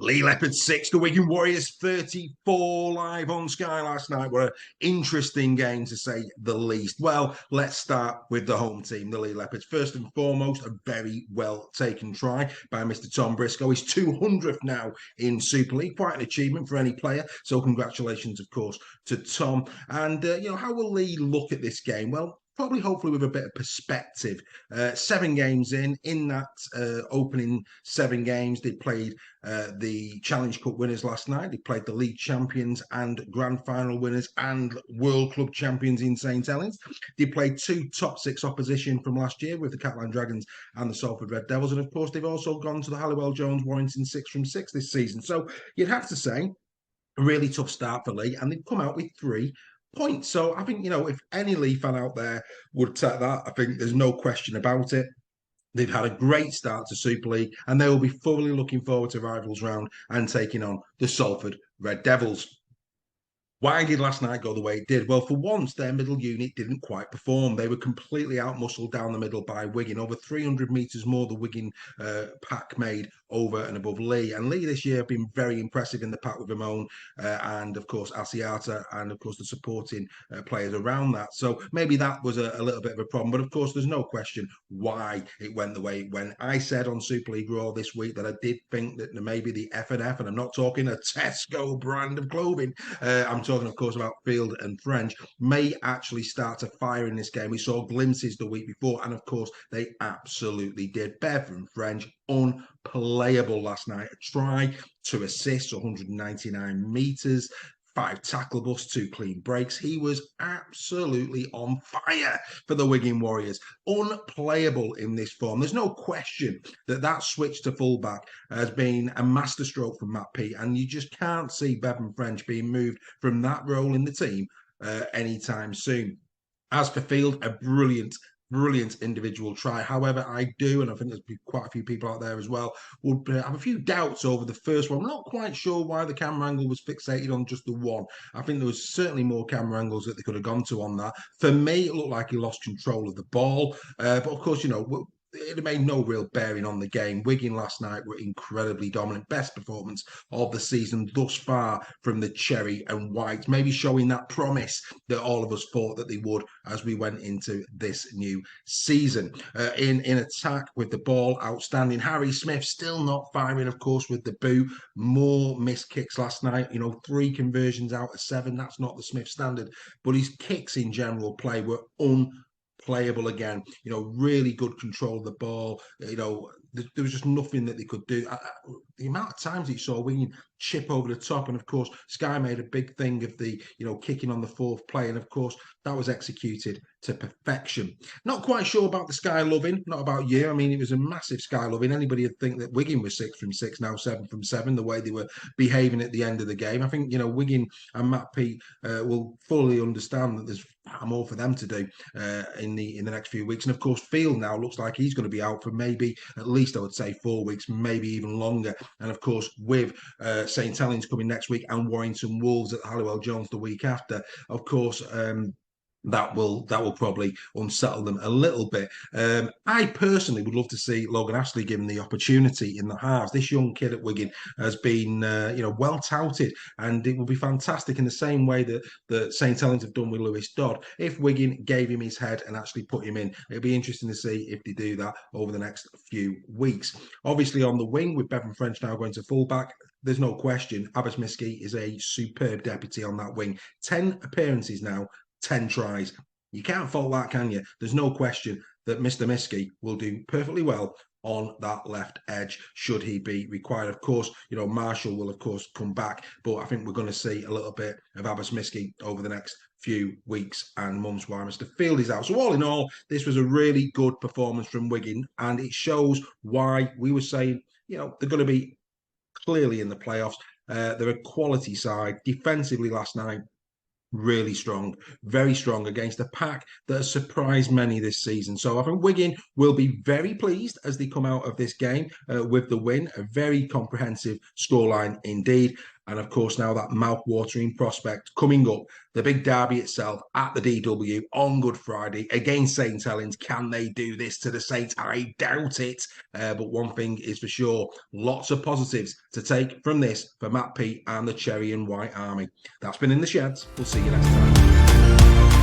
Leigh Leopards 6, the Wigan Warriors 34 live on Sky last night. What an interesting game to say the least. Well, let's start with the home team, the Leigh Leopards. First and foremost, a very well taken try by Mr. Tom Briscoe. His 200th now in Super League. Quite an achievement for any player. So congratulations, of course, to Tom. And, how will Leigh look at this game? Well, probably hopefully with a bit of perspective. 7 games in that opening 7 games, they played the Challenge Cup winners last night. They played the league champions and grand final winners and World Club champions in St Helens. They played 2 top 6 opposition from last year with the Catalan Dragons and the Salford Red Devils. And of course, they've also gone to the Halliwell Jones Warrington 6 from 6 this season. So you'd have to say a really tough start for Leigh, and they've come out with 3 points. So I think, if any Leigh fan out there would take that, I think there's no question about it. They've had a great start to Super League, and they will be fully looking forward to Rivals Round and taking on the Salford Red Devils. Why did last night go the way it did? Well, for once, their middle unit didn't quite perform. They were completely outmuscled down the middle by Wigan. Over 300 metres more the Wigan pack made over and above Leigh. And Leigh this year have been very impressive in the pack with Ramon and, of course, Asiata and, of course, the supporting players around that. So maybe that was a little bit of a problem. But, of course, there's no question why it went the way it went. I said on Super League Raw this week that I did think that maybe the F&F, and I'm not talking a Tesco brand of clothing, I'm talking, of course, about Field and French, may actually start to fire in this game. We saw glimpses the week before, and of course, they absolutely did. Bev and French, unplayable last night. A try, 2 assists, 199 metres. 5 tackle busts, 2 clean breaks. He was absolutely on fire for the Wigan Warriors. Unplayable in this form. There's no question that switch to fullback has been a masterstroke from Matt Peat, and you just can't see Bevan French being moved from that role in the team anytime soon. As for Field, a brilliant individual try. However, I do, and I think there's quite a few people out there as well, would have a few doubts over the first one. I'm not quite sure why the camera angle was fixated on just the one. I think there was certainly more camera angles that they could have gone to on that. For me, it looked like he lost control of the ball. But of course, it made no real bearing on the game. Wigan last night were incredibly dominant. Best performance of the season thus far from the Cherry and Whites. Maybe showing that promise that all of us thought that they would as we went into this new season. In attack with the ball, outstanding. Harry Smith still not firing, of course, with the boot. More missed kicks last night. 3 conversions out of 7. That's not the Smith standard. But his kicks in general play were playable again. Really good control of the ball. There was just nothing that they could do. The amount of times that you saw Wigan chip over the top, and of course Sky made a big thing of the kicking on the 4th play, and of course that was executed to perfection. Not quite sure about the Sky loving, not about you. I mean, it was a massive Sky loving. Anybody would think that Wigan was 6 from 6, now 7 from 7, the way they were behaving at the end of the game. I think Wigan and Matt Peat will fully understand that there's far more for them to do in the next few weeks. And of course, Field now looks like he's going to be out for maybe at least, I would say, 4 weeks, maybe even longer. And of course, with St Helens coming next week and Warrington Wolves at Halliwell Jones the week after, of course, that will probably unsettle them a little bit. I personally would love to see Logan Ashley given the opportunity in the halves. This young kid at Wigan has been, well touted, and it would be fantastic in the same way that St Helens have done with Lewis Dodd. If Wigan gave him his head and actually put him in, it'd be interesting to see if they do that over the next few weeks. Obviously, on the wing with Bevan French now going to fullback, there's no question. Abbas Miski is a superb deputy on that wing. 10 appearances now, 10 tries. You can't fault that, can you? There's no question that Mr. Miski will do perfectly well on that left edge should he be required. Of course, Marshall will, of course, come back, but I think we're going to see a little bit of Abbas Miski over the next few weeks and months while Mr. Field is out. So all in all, this was a really good performance from Wigan, and it shows why we were saying, they're going to be clearly in the playoffs. They're a quality side. Defensively last night, really strong, very strong against a pack that has surprised many this season. So I think Wigan will be very pleased as they come out of this game with the win. A very comprehensive scoreline indeed. And of course, now that mouth-watering prospect coming up, the big derby itself at the DW on Good Friday against St Helens. Can they do this to the Saints? I doubt it. But one thing is for sure, lots of positives to take from this for Matt Peat and the Cherry and White Army. That's been In the Sheds. We'll see you next time.